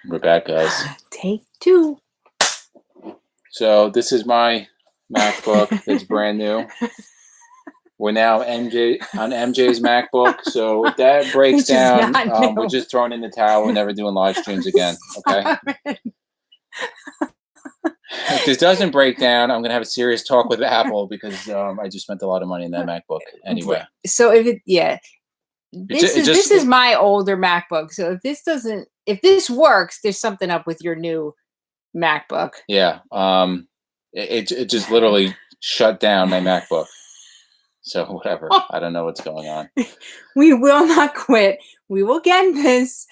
We're back, guys. Take two. So this is my MacBook. It's brand new. We're now on MJ's MacBook. So if that breaks down, we're just throwing in the towel. We're never doing live streams again. Okay. If this doesn't break down, I'm gonna have a serious talk with Apple because I just spent a lot of money in that MacBook anyway. So this is my older MacBook. So if this works, there's something up with your new MacBook. Yeah. It just literally shut down my MacBook. So whatever. I don't know what's going on. We will not quit. We will get this.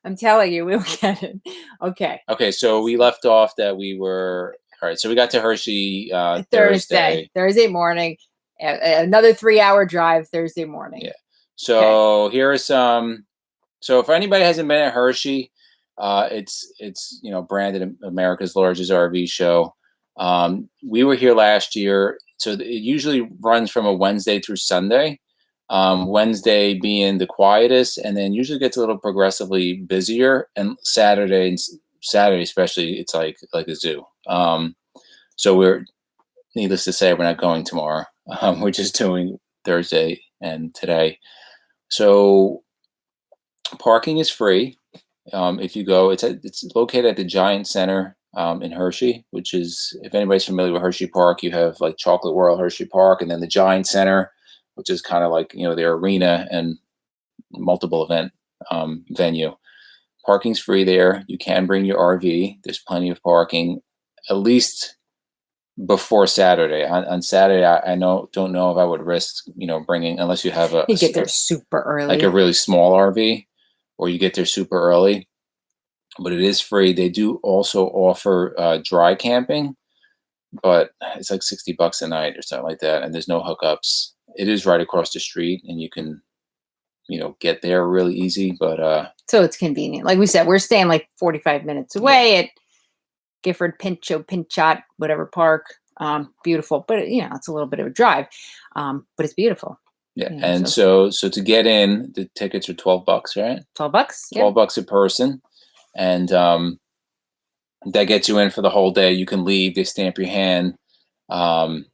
I'm telling you, we'll get it. Okay. Okay. So we left off that we were all right. So we got to Hershey Thursday morning. Another 3-hour drive Thursday morning. Yeah. So here are some. So if anybody hasn't been at Hershey, it's branded America's largest RV show. We were here last year, so it usually runs from a Wednesday through Sunday. Wednesday being the quietest, and then usually gets a little progressively busier. And Saturday especially, it's like a zoo. So we're, needless to say, we're not going tomorrow. We're just doing Thursday and today. So parking is free. If you go, it's located at the Giant Center in Hershey, which is, if anybody's familiar with Hershey Park, you have like Chocolate World, Hershey Park, and then the Giant Center, which is kind of like, their arena and multiple event venue. Parking's free there. You can bring your RV. There's plenty of parking, at least before Saturday. On Saturday, I don't know if I would risk, bringing, unless you have you get there super early, like a really small RV, or you get there super early. But it is free. They do also offer dry camping, but it's like $60 a night or something like that, and there's no hookups. It is right across the street, and you can, get there really easy. But so it's convenient. Like we said, we're staying like 45 minutes away at Gifford, Pinchot, whatever park. Beautiful, but it's a little bit of a drive, but it's beautiful. Yeah, and so to get in, the tickets are $12, right? $12. $12 a person. And that gets you in for the whole day. You can leave. They stamp your hand. Hi,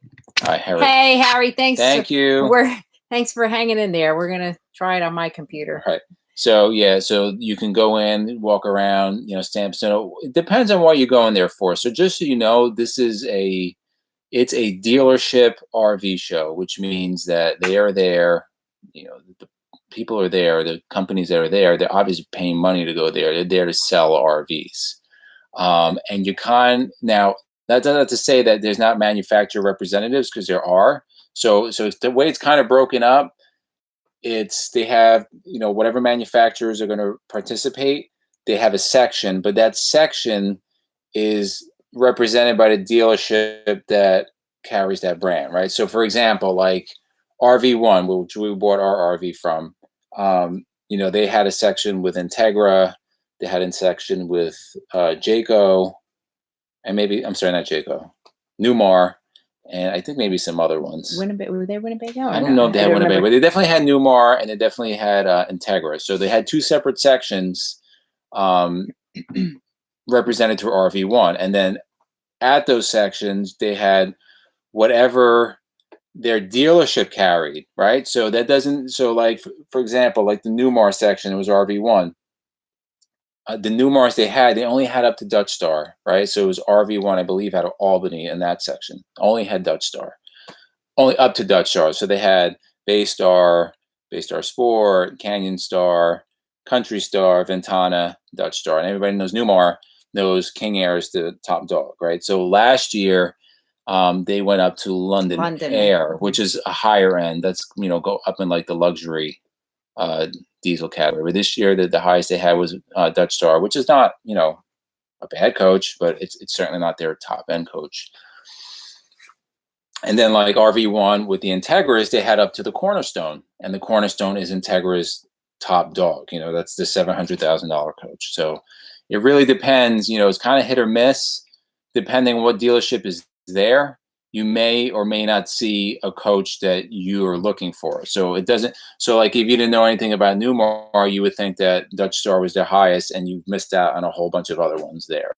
Harry. Hey, Harry. Thanks. Thank you. Thanks for hanging in there. We're gonna try it on my computer. Right. So you can go in, walk around. Stamp. So it depends on what you're going there for. So just so you know, it's a dealership RV show, which means that they are there. The people are there, the companies that are there, they're obviously paying money to go there. They're there to sell RVs. And now that's not to say that there's not manufacturer representatives, because there are. So the way it's kind of broken up, they have, whatever manufacturers are going to participate, they have a section, but that section is represented by the dealership that carries that brand, right? So for example, like RV1, which we bought our RV from, they had a section with Integra, they had a section with Jayco, and maybe, I'm sorry, not Jayco, Newmar, and I think maybe some other ones. Were they Winnebago? I don't know if they had Winnebago, but they definitely had Newmar, and they definitely had Integra. So they had two separate sections represented through RV1, and then at those sections they had whatever their dealership carried, right? So that doesn't, like, for example, like the Newmar section, it was RV1. The Newmars they only had up to Dutch Star, right? So it was RV1, I believe, out of Albany in that section. Only had Dutch Star. Only up to Dutch Star. So they had Baystar, Baystar Sport, Canyon Star, Country Star, Ventana, Dutch Star. And everybody knows Newmar, knows King Air is the top dog, right? So last year, they went up to London Air, which is a higher end. That's, go up in like the luxury diesel category. But this year, the highest they had was Dutch Star, which is not, a bad coach, but it's certainly not their top end coach. And then like RV1 with the Integras, they had up to the Cornerstone, and the Cornerstone is Integra's top dog. That's the $700,000 coach. So it really depends. It's kind of hit or miss depending on what dealership is there. you may or may not see a coach that you are looking for. So it doesn't. So like if you didn't know anything about Newmar, you would think that Dutch Star was their highest, and you've missed out on a whole bunch of other ones there.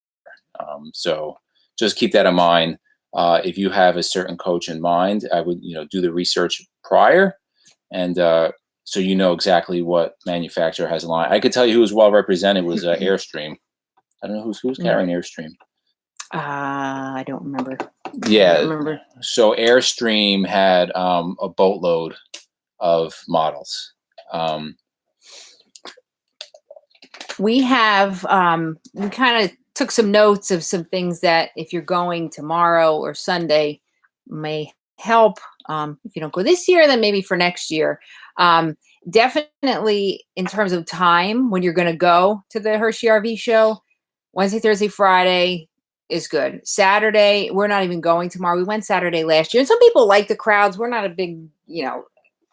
So just keep that in mind. If you have a certain coach in mind, I would do the research prior, and so you know exactly what manufacturer has a line. I could tell you who was well represented was Airstream. I don't know who's carrying Airstream. I don't remember. Yeah, I don't remember. So Airstream had a boatload of models. We have we kind of took some notes of some things that if you're going tomorrow or Sunday may help. If you don't go this year, then maybe for next year. Definitely in terms of time when you're going to go to the Hershey RV show, Wednesday, Thursday, Friday is good. Saturday, we're not even going tomorrow. We went Saturday last year. And some people like the crowds. We're not a big,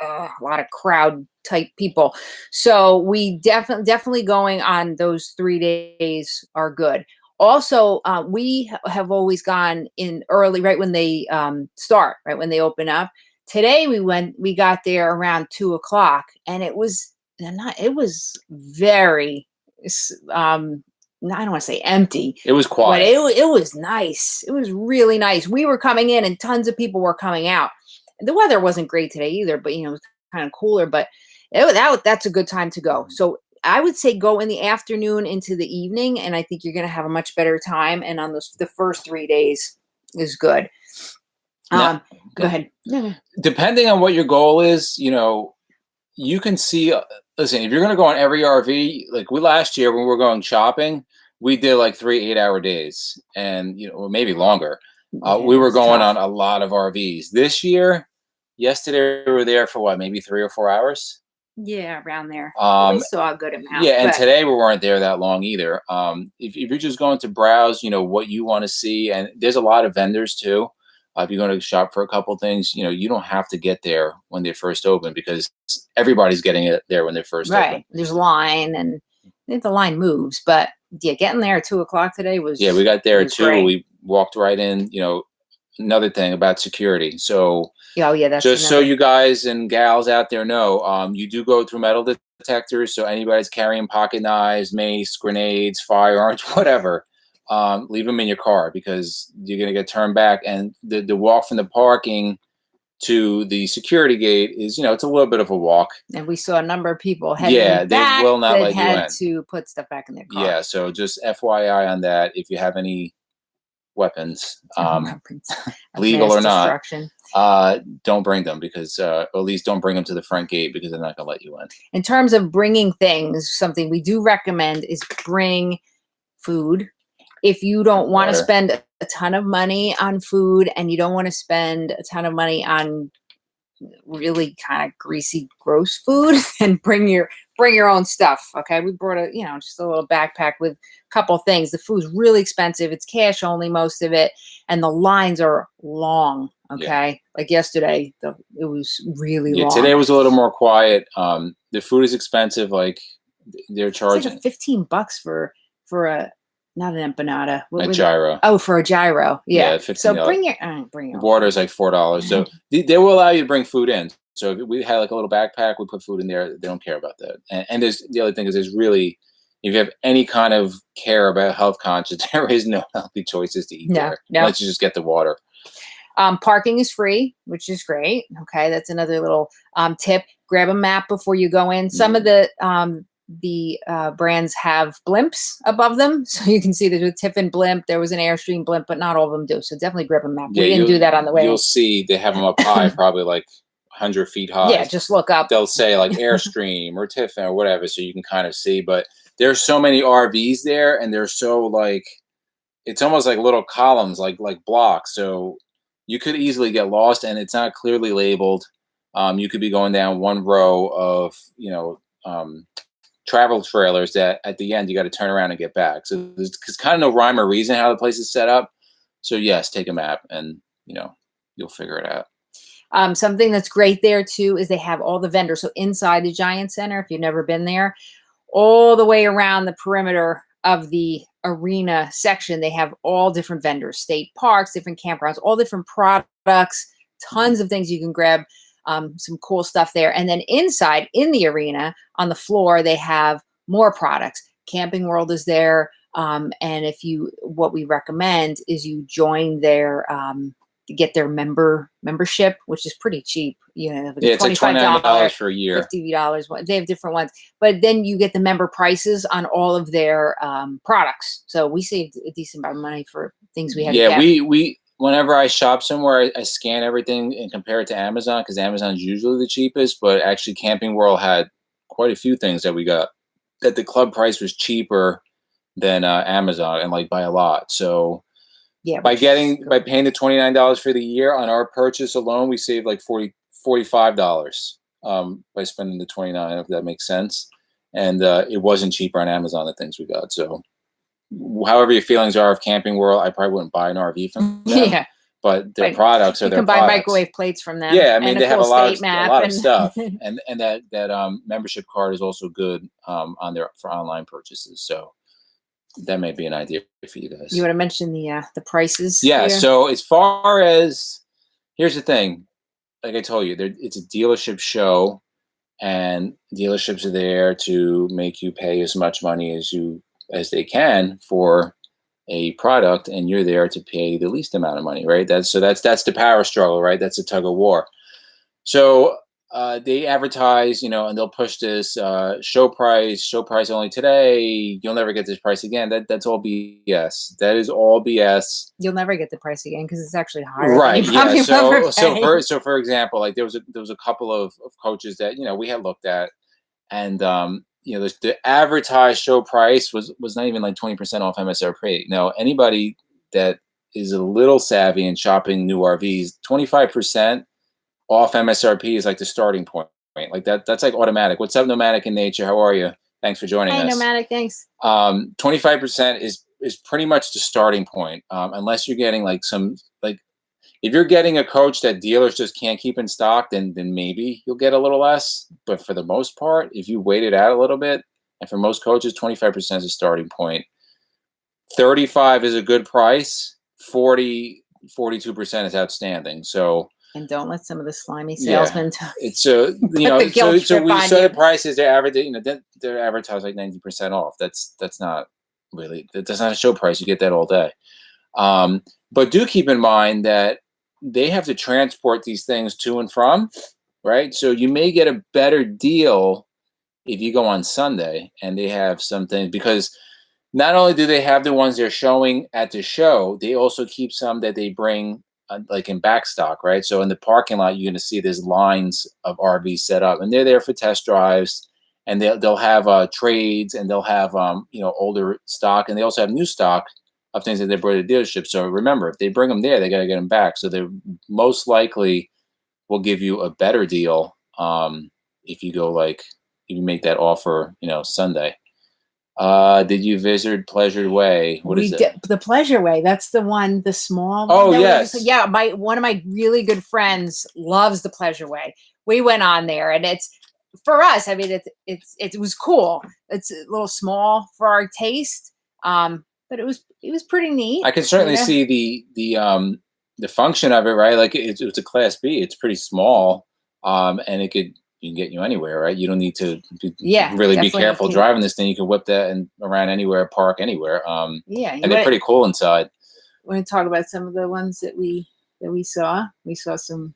a lot of crowd type people. So we definitely going on those 3 days are good. Also, we have always gone in early, right when they start, right when they open up. Today we got there around 2:00, and it was very, I don't want to say empty. It was quiet. But it was nice. It was really nice. We were coming in, and tons of people were coming out. The weather wasn't great today either, but it was kind of cooler. But that's a good time to go. So I would say go in the afternoon into the evening, and I think you're going to have a much better time. And on the first 3 days is good. Go ahead. Depending on what your goal is, you can see. Listen, if you're going to go on every RV, like last year when we were going shopping, we did like 3 8-hour days, and or maybe longer. We were going on a lot of RVs. This year, yesterday we were there for what, maybe 3 or 4 hours. Yeah, around there. We saw a good amount. Yeah, and today we weren't there that long either. If you're just going to browse, what you want to see, and there's a lot of vendors too. If you're going to shop for a couple things, you don't have to get there when they first open, because everybody's getting it there when they first open. Right. There's a line, and the line moves, but yeah, getting there at 2:00 today was. Yeah, we got there at 2. Great. We walked right in. Another thing about security. So that's just so you guys and gals out there know, you do go through metal detectors. So anybody's carrying pocket knives, mace, grenades, firearms, whatever, leave them in your car, because you're going to get turned back. And the walk from the parking to the security gate is, it's a little bit of a walk. And we saw a number of people heading back. They will not let you in. Had to put stuff back in their car. Yeah, so just FYI on that. If you have any weapons, legal or not, don't bring them, because or at least don't bring them to the front gate, because they're not going to let you in. In terms of bringing things, something we do recommend is bring food. If you don't want to spend a ton of money on food, and you don't want to spend a ton of money on really kind of greasy, gross food, then bring your own stuff. Okay, we brought just a little backpack with a couple things. The food's really expensive. It's cash only, most of it, and the lines are long. Okay, like yesterday, it was really long. Today was a little more quiet. The food is expensive. Like they're charging like $15 for a. Not an empanada. A gyro. Oh, for a gyro. Yeah. $15. So bring your water is like $4. So they will allow you to bring food in. So if we had like a little backpack, we put food in there. They don't care about that. And there's the other thing is, there's really, if you have any kind of care about health conscience, there is no healthy choices to eat there. Unless you just get the water. Parking is free, which is great. Okay, that's another little tip. Grab a map before you go in. Some of the brands have blimps above them, so you can see there's a Tiffin blimp. There was an Airstream blimp, but not all of them do. So definitely grab a map. We didn't do that on the way. You'll see they have them up high, probably like 100 feet high. Yeah, just look up. They'll say like Airstream or Tiffin or whatever, so you can kind of see. But there's so many RVs there, and they're so it's almost like little columns, like blocks. So you could easily get lost, and it's not clearly labeled. You could be going down one row of travel trailers that at the end you got to turn around and get back. So there's kind of no rhyme or reason how the place is set up. So yes, take a map, and you'll figure it out. Something that's great there too is they have all the vendors. So inside the Giant Center, if you've never been there, all the way around the perimeter of the arena section, they have all different vendors, state parks, different campgrounds, all different products, tons of things you can grab, some cool stuff there. And then inside in the arena on the floor, they have more products. Camping World is there. And what we recommend is you join their, get their membership, which is pretty cheap. Like it's like $29 for a year, $50. They have different ones, but then you get the member prices on all of their products. So we saved a decent amount of money for things we had. Yeah, we whenever I shop somewhere, I scan everything and compare it to Amazon, because Amazon is usually the cheapest. But actually, Camping World had quite a few things that we got that the club price was cheaper than Amazon, and like by a lot. So yeah, by paying the $29 for the year on our purchase alone, we saved like $45 by spending the $29, if that makes sense. And it wasn't cheaper on Amazon, the things we got. So however your feelings are of Camping World, I probably wouldn't buy an RV from them. Yeah. But their products are their products. You can buy microwave plates from them. Yeah, I mean, they have a lot of stuff. And that membership card is also good for online purchases. So that may be an idea for you guys. You want to mention the prices? Yeah. Here? So as far as, here's the thing, like I told you, it's a dealership show, and dealerships are there to make you pay as much money as they can for a product, and you're there to pay the least amount of money, right? That's the power struggle, right? That's a tug of war. So they advertise, and they'll push this show price only today. You'll never get this price again. That's all BS. That is all BS. You'll never get the price again because it's actually higher. Right. Yeah. So for example, like there was a couple of coaches that we had looked at, and the advertised show price was not even like 20% off MSRP. Now, anybody that is a little savvy in shopping new RVs, 25% off MSRP is like the starting point. Like that's like automatic. What's up, Nomadic in Nature? How are you? Thanks for joining us. Hey, Nomadic, thanks. 25% is pretty much the starting point, unless you're getting if you're getting a coach that dealers just can't keep in stock, then maybe you'll get a little less. But for the most part, if you wait it out a little bit, and for most coaches, 25% is a starting point. 35 is a good price. 42% is outstanding. So. And don't let some of the slimy salesmen. It's so we saw the prices. They're advertised like 90% off. That's not really, that's not a show price. You get that all day. But do keep in mind that they have to transport these things to and from, right? So you may get a better deal if you go on Sunday and they have something, because not only do they have the ones they're showing at the show, they also keep some that they bring like in back stock, right? So in the parking lot, you're going to see there's lines of RVs set up, and they're there for test drives, and they'll have trades, and they'll have older stock, and they also have new stock of things that they brought to the dealership. So remember, if they bring them there, they got to get them back. So they most likely will give you a better deal if you make that offer, Sunday. Did you visit Pleasure Way? What is it? The Pleasure Way. That's the one, the small. Oh, yes. Yeah. One of my really good friends loves the Pleasure Way. We went on there, and it's, for us, I mean, it was cool. It's a little small for our taste. But it was pretty neat. I can certainly see the function of it, right? Like it's a Class B. It's pretty small, and you can get you anywhere, right? You don't need to really be careful driving this thing. You can whip that and around anywhere, park anywhere. And they're pretty cool inside. We're going to talk about some of the ones that we saw. We saw some.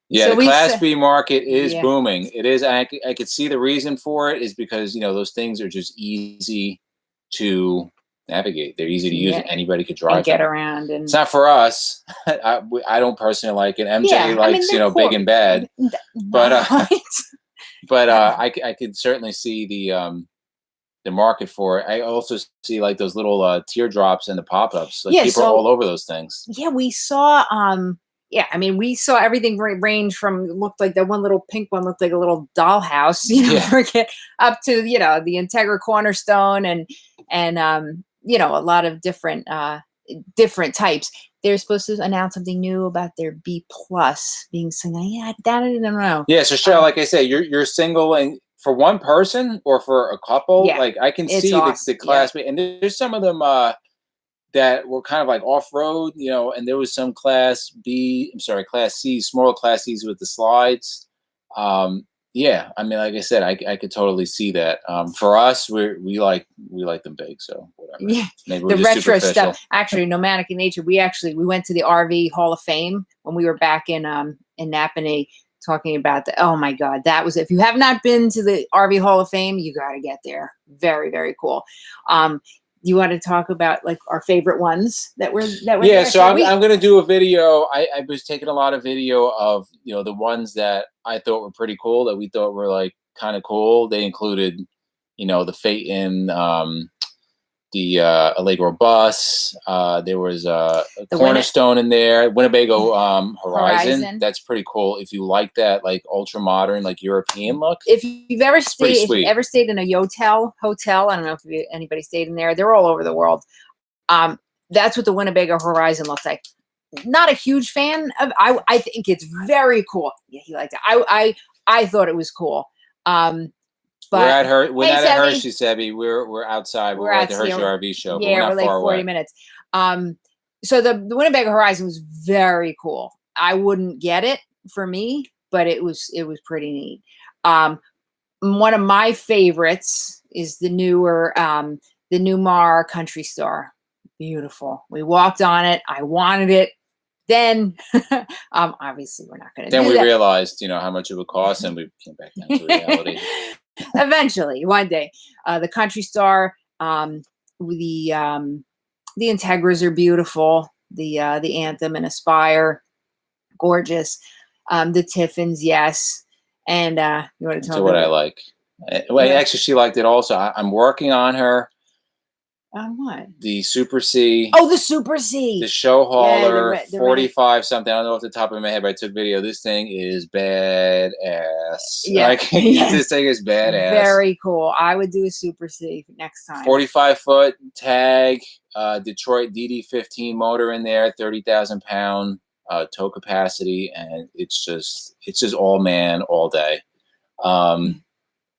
Yeah, so the Class B market is booming. It is. I could see the reason for it is because those things are just easy to navigate. They're easy to use. Anybody could drive and get around. And it's not for us. I don't personally like it. MJ likes cool. Big and bad, but I could certainly see the market for it. I also see like those little teardrops and the pop-ups. Like people are all over those things. Yeah, we saw. We saw everything range from, looked like that one little pink one looked like a little dollhouse, up to the Integra Cornerstone and a lot of different types. They're supposed to announce something new about their B plus being single. Yeah, that I didn't know. Yeah, so Cheryl, like I said, you're single and for one person or for a couple, Yeah, like I can it's see the awesome. Yeah. class B, and there's some of them that were kind of like off road, you know, and there was some class B, I'm sorry, class C, smaller class C's with the slides. Yeah, I mean, like I said, I could totally see that. For us, we like them big, so whatever. Yeah, Maybe the we're just retro superficial. stuff. Actually, Nomadic in Nature. We went to the RV Hall of Fame when we were back in Napanee, talking about the. Oh my God, that was. If you have not been to the RV Hall of Fame, you got to get there. Very, very cool. You want to talk about like our favorite ones that were Yeah, there? so I'm gonna do a video. I was taking a lot of video of, you know, the ones that I thought were pretty cool, that we thought were like kind of cool. They included, you know, the Phaeton, the Allegro bus. There was a Cornerstone in there. Winnebago Horizon. That's pretty cool. If you like that, like ultra modern, like European look. If you've ever pretty stayed, if sweet. you ever stayed in a hotel, I don't know if anybody stayed in there. They're all over the world. That's what the Winnebago Horizon looks like. Not a huge fan of. I think it's very cool. Yeah, he liked it. I thought it was cool. But we're not Sebby. at Hershey, Sebby. We're outside. We're at the Hershey RV Show. Yeah, but we're not like far 40 away. minutes. So the Winnebago Horizon was very cool. I wouldn't get it for me, but it was pretty neat. One of my favorites is the newer the Newmar Country Star. Beautiful. We walked on it. I wanted it. Then obviously we're not going to do that. Then we realized, you know, how much it would cost, and we came back down to reality. Eventually, one day, the Country Star, the Integras are beautiful. The Anthem and Aspire, gorgeous. The Tiffins, yes. And you want to tell me what I like? Well, actually, she liked it also. I'm working on her. On what? The Super C. Oh, the Super C. The show hauler, the 45 something. I don't know off the top of my head, but I took video. This thing is badass. Yeah. Like, this thing is badass. Very cool. I would do a Super C next time. 45-foot tag, Detroit DD15 motor in there, 30,000 pound tow capacity, and it's just all man all day.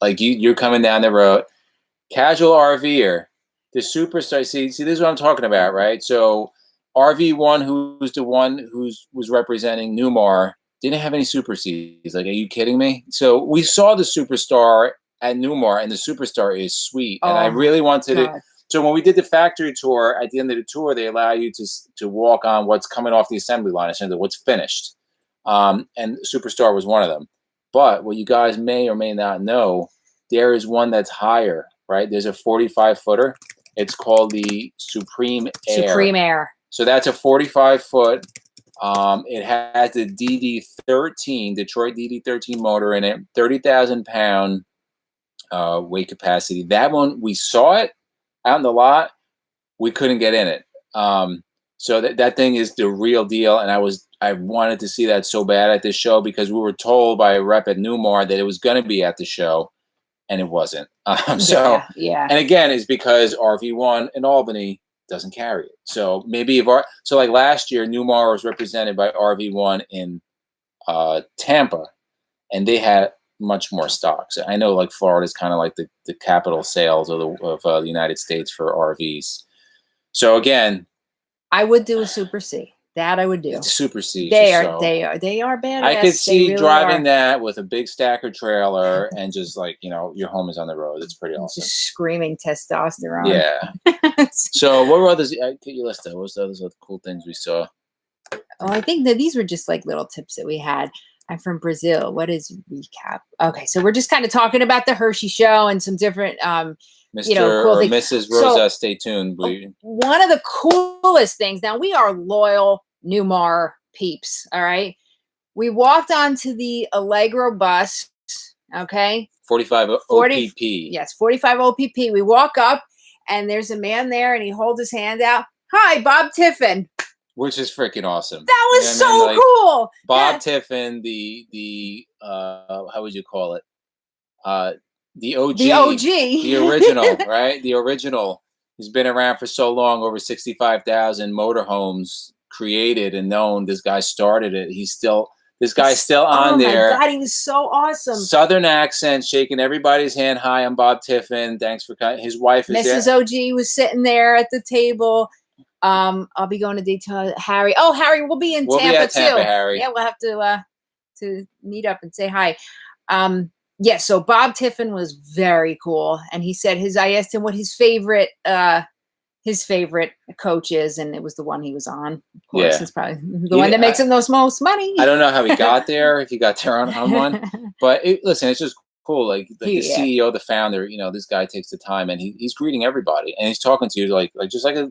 Like you're coming down the road, casual RVer. The Superstar, see, this is what I'm talking about, right? So RV1, who's the one was representing Newmar, didn't have any Super Cs. Like, are you kidding me? So we saw the Superstar at Newmar, and the Superstar is sweet. And I really wanted it. So when we did the factory tour, at the end of the tour, they allow you to walk on what's coming off the assembly line, essentially what's finished. And Superstar was one of them. But what you guys may or may not know, there is one that's higher, right? There's a 45-footer. It's called the Supreme Air. Supreme Air. So that's a 45-foot. It has the DD13, Detroit DD13 motor in it, 30,000 pound weight capacity. That one, we saw it out in the lot. We couldn't get in it. So that thing is the real deal. And I wanted to see that so bad at this show, because we were told by a rep at Newmar that it was going to be at the show. And it wasn't. Yeah. And again, it's because RV1 in Albany doesn't carry it. So maybe like last year, Newmar was represented by RV1 in Tampa, and they had much more stock. So I know, like, Florida is kind of like the capital sales of the United States for RVs. So again, I would do a Super C. That I would do. It's a Super C. They are badass. I could see really driving that with a big stacker trailer and just, like, you know, your home is on the road. It's pretty awesome. Just screaming testosterone. Yeah. So what were others? Get your list. What was the other cool things we saw? Oh, I think that these were just like little tips that we had. I'm from Brazil. What is recap? Okay, so we're just kind of talking about the Hershey Show and some different Mr. Cool or Mrs. Rosa, stay tuned. One of the coolest things. Now, we are loyal Newmar peeps. All right. We walked onto the Allegro bus. Okay. 45 OPP. Yes, 45 OPP. We walk up, and there's a man there, and he holds his hand out. Hi, Bob Tiffin. Which is freaking awesome. That was so cool. Bob Tiffin, the how would you call it? The OG. The original, right? The original. He's been around for so long, over 65,000 motorhomes created and known. This guy started it. He's still This guy's still on there. Oh my God, he was so awesome. Southern accent, shaking everybody's hand. Hi, I'm Bob Tiffin. Thanks for coming. His wife is Mrs. there. OG was sitting there at the table. I'll be going to Daytona. Harry. Oh, Harry, we'll be in We'll Tampa be at Tampa, too. Harry. Yeah, we'll have to meet up and say hi. Yeah, so Bob Tiffin was very cool, and he said I asked him what his favorite coach is, and it was the one he was on. Of course, Yeah. it's probably the one that makes him the most money. I don't know how he got there, if he got there on one, but listen, it's just cool. Like the CEO, the founder, this guy takes the time, and he's greeting everybody, and he's talking to you like just like a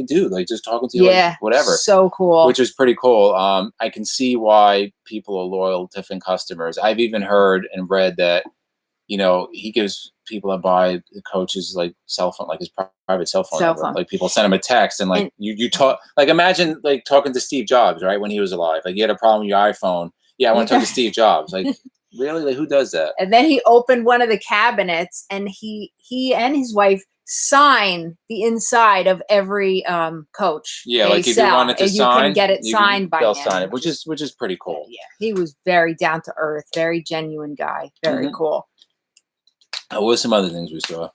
dude, like just talking to you, like whatever. So cool. Which is pretty cool. I can see why people are loyal Tiffin customers. I've even heard and read that, he gives people that buy the coach's like cell phone, like his private cell phone number. Like people send him a text, and like you talk, like imagine like talking to Steve Jobs, right, when he was alive. Like you had a problem with your iPhone. Yeah, I want to talk to Steve Jobs. Like really, like who does that? And then he opened one of the cabinets, and he and his wife sign the inside of every coach. Yeah, like if you wanted to sign, you can get it signed by him. They'll sign it, which is pretty cool. Yeah, he was very down to earth, very genuine guy. Very cool. What were some other things we saw?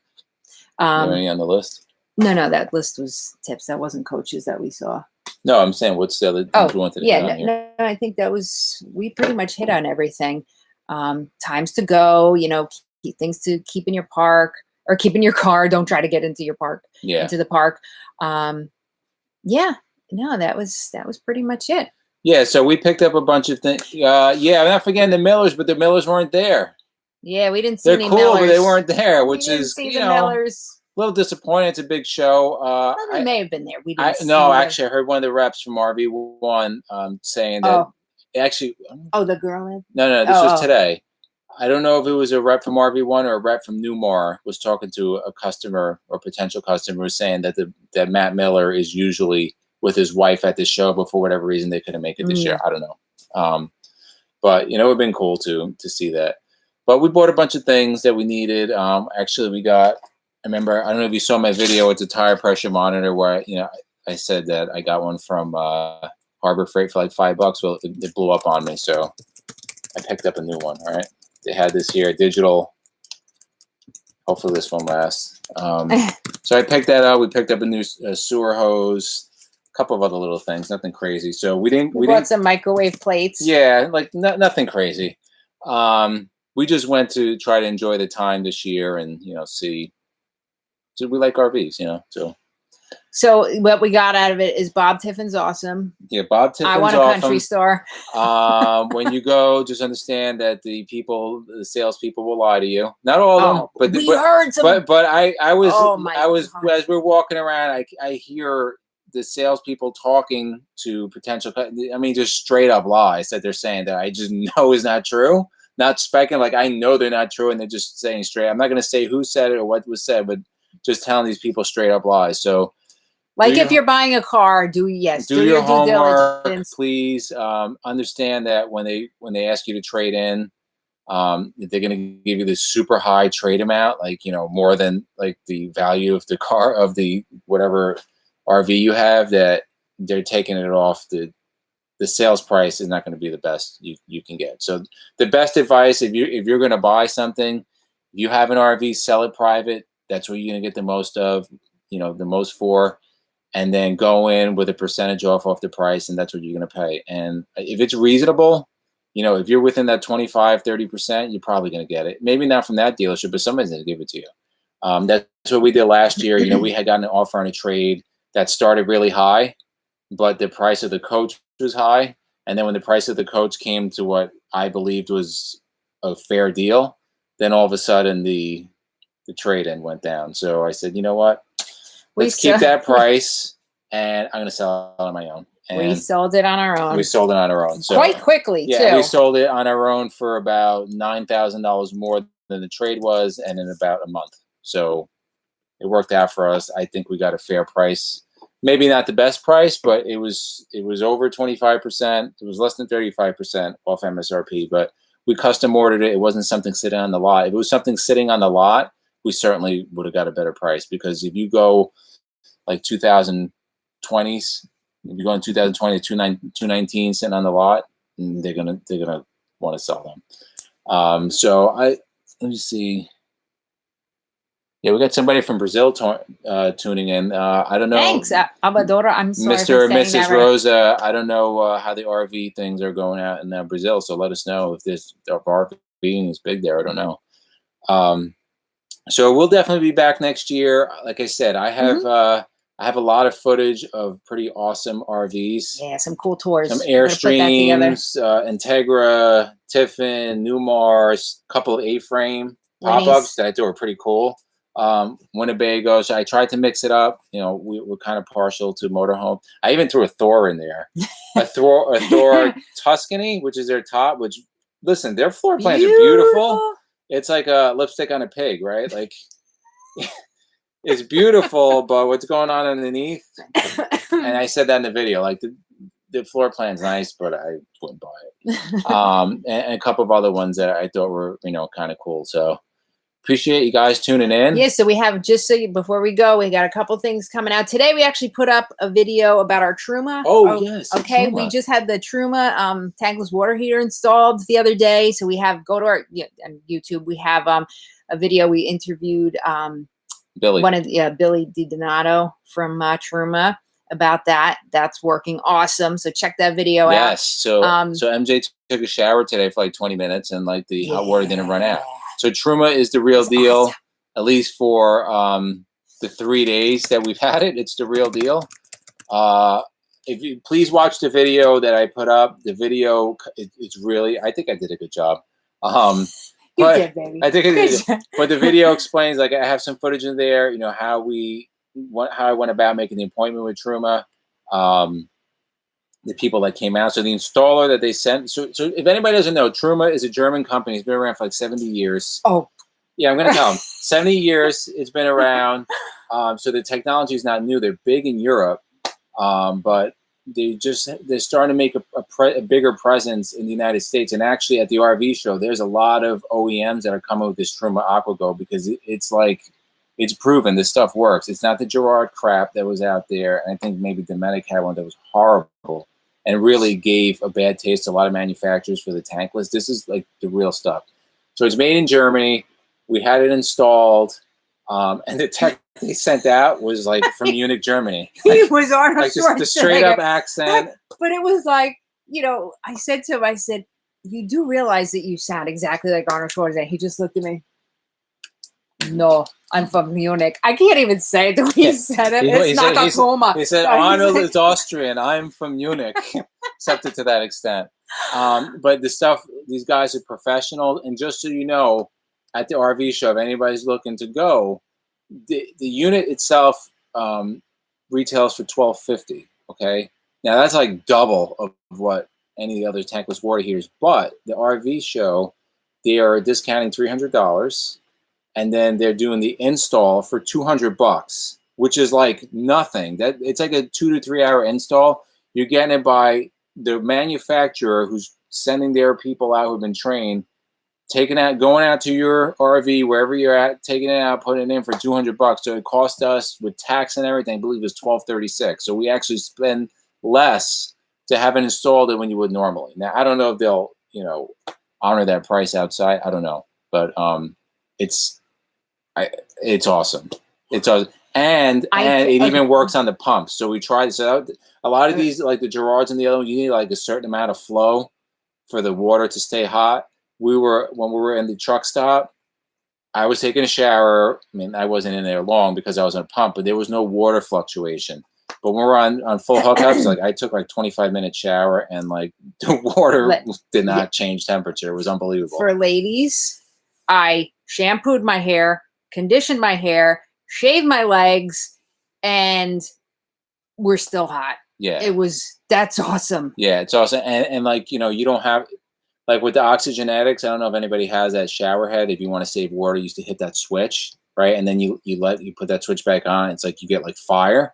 Any on the list? No, that list was tips. That wasn't coaches that we saw. No, I'm saying what's the other things we wanted to hit on here? No, I think we pretty much hit on everything. Times to go, things to keep in your park or keep in your car. Don't try to get into your park. Yeah. Into the park. That was pretty much it. Yeah, so we picked up a bunch of things. I'm not forgetting the Millers, but the Millers weren't there. Yeah, we didn't see They're any cool, Millers. but they weren't there, which is the Millers. A little disappointing. It's a big show. They may have been there. We didn't. Actually, I heard one of the reps from RV1 saying that actually. Oh, the girl. No, this was today. I don't know if it was a rep from RV1 or a rep from Newmar was talking to a customer or potential customer saying that Matt Miller is usually with his wife at the show, but for whatever reason they couldn't make it this year. I don't know. But it would have been cool to see that. But we bought a bunch of things that we needed. Actually, we got. I remember. I don't know if you saw my video. It's a tire pressure monitor where I said that I got one from Harbor Freight for like $5. Well, it blew up on me, so I picked up a new one. All right, they had this here, digital. Hopefully, this one lasts. So I picked that up. We picked up a new sewer hose. A couple of other little things. Nothing crazy. So we bought some microwave plates. Yeah, like nothing crazy. We just went to try to enjoy the time this year and, see. So we like RVs, So what we got out of it is Bob Tiffin's awesome. Yeah, Bob Tiffin's awesome. I want a country store. When you go, just understand that the salespeople will lie to you. Not all of them, but we heard some. But I was God. As we're walking around, I hear the salespeople talking to potential. I mean, just straight up lies that they're saying that I just know is not true. Not speculating, like I know they're not true, and they're just saying straight. I'm not going to say who said it or what was said, but just telling these people straight up lies. So, like if you're buying a car, do your homework, due diligence. Please. Understand that when they ask you to trade in, they're going to give you this super high trade amount, like more than like the value of the car of the whatever RV you have. That they're taking it off the sales price is not going to be the best you can get. So the best advice, if you're going to buy something, if you have an RV, sell it private. That's what you're going to get the most of, the most for, and then go in with a percentage off the price, and that's what you're going to pay. And if it's reasonable, if you're within that 25-30%, you're probably going to get it. Maybe not from that dealership, but somebody's going to give it to you. That's what we did last year. We had gotten an offer on a trade that started really high, but the price of the coach was high. And then when the price of the coach came to what I believed was a fair deal, then all of a sudden the trade-in went down. So I said, you know what? Let's keep that price, and I'm going to sell it on my own. And we sold it on our own. So, quite quickly, too. We sold it on our own for about $9,000 more than the trade was, and in about a month. So it worked out for us. I think we got a fair price. Maybe not the best price, but it was over 25%. It was less than 35% off MSRP, but we custom ordered it. It wasn't something sitting on the lot. If it was something sitting on the lot, we certainly would have got a better price, because if you go like 2020s, if you go in 2020 to 219 sitting on the lot, they're gonna want to sell them. So let me see. Yeah, we got somebody from Brazil tuning in. I don't know. Thanks, Abadora. I'm sorry Mr. for and saying Mrs. that right. Rosa. I don't know how the RV things are going out in Brazil. So let us know if this RVing is big there. I don't know. So we'll definitely be back next year. Like I said, I have a lot of footage of pretty awesome RVs. Yeah, some cool tours. Some Airstreams, Integra, Tiffin, Newmars, a couple of A-frame pop-ups that I thought were pretty cocool. Winnebago. So I tried to mix it up. You know, we're kind of partial to motorhome. I even threw a Thor in there, a Thor Tuscany, which is their top. Which, listen, their floor plans are beautiful. It's like a lipstick on a pig, right? Like, it's beautiful, but what's going on underneath? And I said that in the video. Like, the floor plan's nice, but I wouldn't buy it. And a couple of other ones that I thought were, kind of cool. So appreciate you guys tuning in. Yeah, so we have, before we go, we got a couple things coming out. Today we actually put up a video about our Truma. Yes. Okay, Truma. We just had the Truma tankless water heater installed the other day. So we have, go to our on YouTube, we have a video. We interviewed Billy DiDonato from Truma about that. That's working awesome. So check that video out. Yes. So MJ took a shower today for like 20 minutes and like the hot water didn't run out. So Truma is the real deal, awesome. At least for the 3 days that we've had it. It's the real deal. If you please watch the video that I put up. The video, it's really, I think I did a good job. You did, baby. I think I did. But the video explains, like, I have some footage in there, how I went about making the appointment with Truma, the people that came out. So the installer that they sent. So if anybody doesn't know, Truma is a German company. It's been around for like 70 years. Oh. Yeah, I'm going to tell them. 70 years it's been around. So the technology is not new. They're big in Europe, but they're starting to make a bigger presence in the United States. And actually at the RV show, there's a lot of OEMs that are coming with this Truma AquaGo because it's proven this stuff works. It's not the Gerard crap that was out there. And I think maybe Dometic had one that was horrible and really gave a bad taste to a lot of manufacturers for the tankless. This is like the real stuff. So it's made in Germany. We had it installed. And the tech they sent out was like from Munich, Germany. He was Arnold like just the straight up accent. But it was like, I said to him, you do realize that you sound exactly like Arnold Schwarzenegger. He just looked at me. No, I'm from Munich. I can't even say it the way he said it. It's not a Truma. He said, Arnold is Austrian. I'm from Munich. Something to that extent. But the stuff, these guys are professional. And just so you know, at the RV show, if anybody's looking to go, the unit itself retails for $1,250. Okay. Now that's like double of what any other tankless water heaters. But the RV show, they are discounting $300. And then they're doing the install for $200, which is like nothing. That it's like a 2 to 3 hour install. You're getting it by the manufacturer who's sending their people out who've been trained, going out to your RV wherever you're at, taking it out, putting it in for $200. So it cost us with tax and everything, I believe it was $1,236. So we actually spend less to have it installed than when you would normally. Now I don't know if they'll honor that price outside. I don't know, but it's awesome. It's awesome. And it even works on the pumps. So we tried. So a lot of these, like the Gerards and the other ones, you need like a certain amount of flow for the water to stay hot. When we were in the truck stop, I was taking a shower. I mean, I wasn't in there long because I was on a pump, but there was no water fluctuation. But when we're on full hookups, like I took like 25-minute shower and like the water did not change temperature. It was unbelievable. For ladies, I shampooed my hair, conditioned my hair, shaved my legs, and we're still hot. Yeah. That's awesome. Yeah, it's awesome. And like, you don't have, like with the Oxygenetics, I don't know if anybody has that shower head. If you want to save water, you used to hit that switch, right? And then you put that switch back on. It's like you get like fire.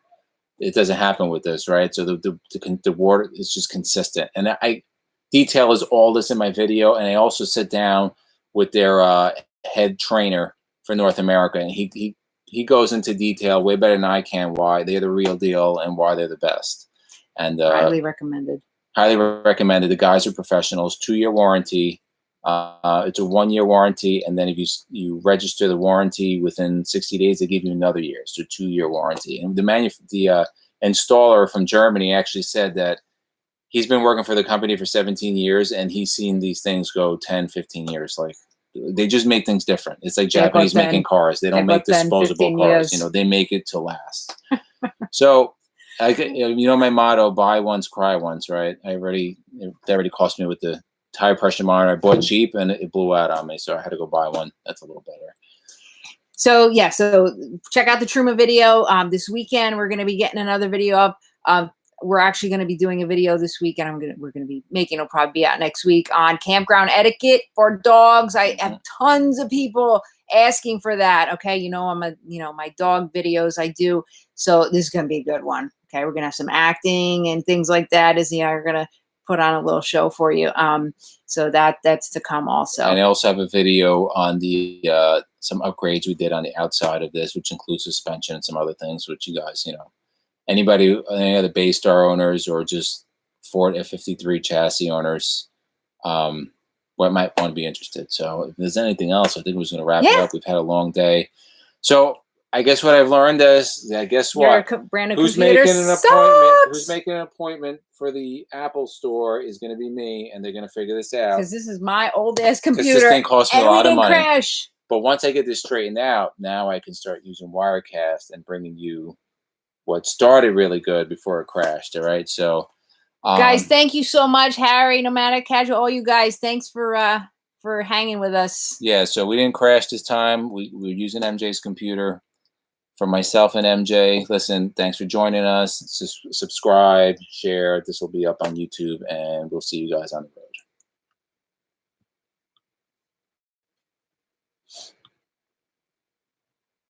It doesn't happen with this, right? So the water is just consistent. And I detail all this in my video. And I also sit down with their head trainer for North America, and he goes into detail way better than I can why they're the real deal and why they're the best. And highly recommended. Highly recommended. The guys are professionals. 2-year warranty. It's a 1-year warranty, and then if you register the warranty within 60 days, they give you another year. So 2-year warranty. And the installer from Germany actually said that he's been working for the company for 17 years, and he's seen these things go 10, 15 years. Like, they just make things different. It's like Japanese making cars. They don't make disposable cars. You know, they make it to last. So, you know, my motto: buy once, cry once. Right? That already cost me with the tire pressure monitor. I bought cheap, and it blew out on me, so I had to go buy one that's a little better. So yeah, so check out the Truma video. This weekend we're going to be getting another video up. We're actually going to be doing a video this week, and we're going to be making, it'll probably be out next week, on campground etiquette for dogs. I have tons of people asking for that. Okay, you know, my dog videos I do, so this is going to be a good one. Okay, we're going to have some acting and things like that. We're going to put on a little show for you. So that's to come also. And I also have a video on the some upgrades we did on the outside of this, which includes suspension and some other things, which you guys, you know, any other Baystar owners or just Ford F53 chassis owners, might want to be interested. So if there's anything else, I think we're going to wrap it up. We've had a long day. So I guess what I've learned is, guess what? Who's making an appointment for the Apple store is going to be me, and they're going to figure this out. Because this is my old ass computer. This thing costs me a lot of money. Crash. But once I get this straightened out, now I can start using Wirecast and bringing you what started really good before it crashed. All right, so guys, thank you so much, Harry, Nomadic Casual, all you guys. Thanks for hanging with us. Yeah, so we didn't crash this time. We're using MJ's computer. For myself and MJ, listen, thanks for joining us. Subscribe, share. This will be up on YouTube, and we'll see you guys on the road.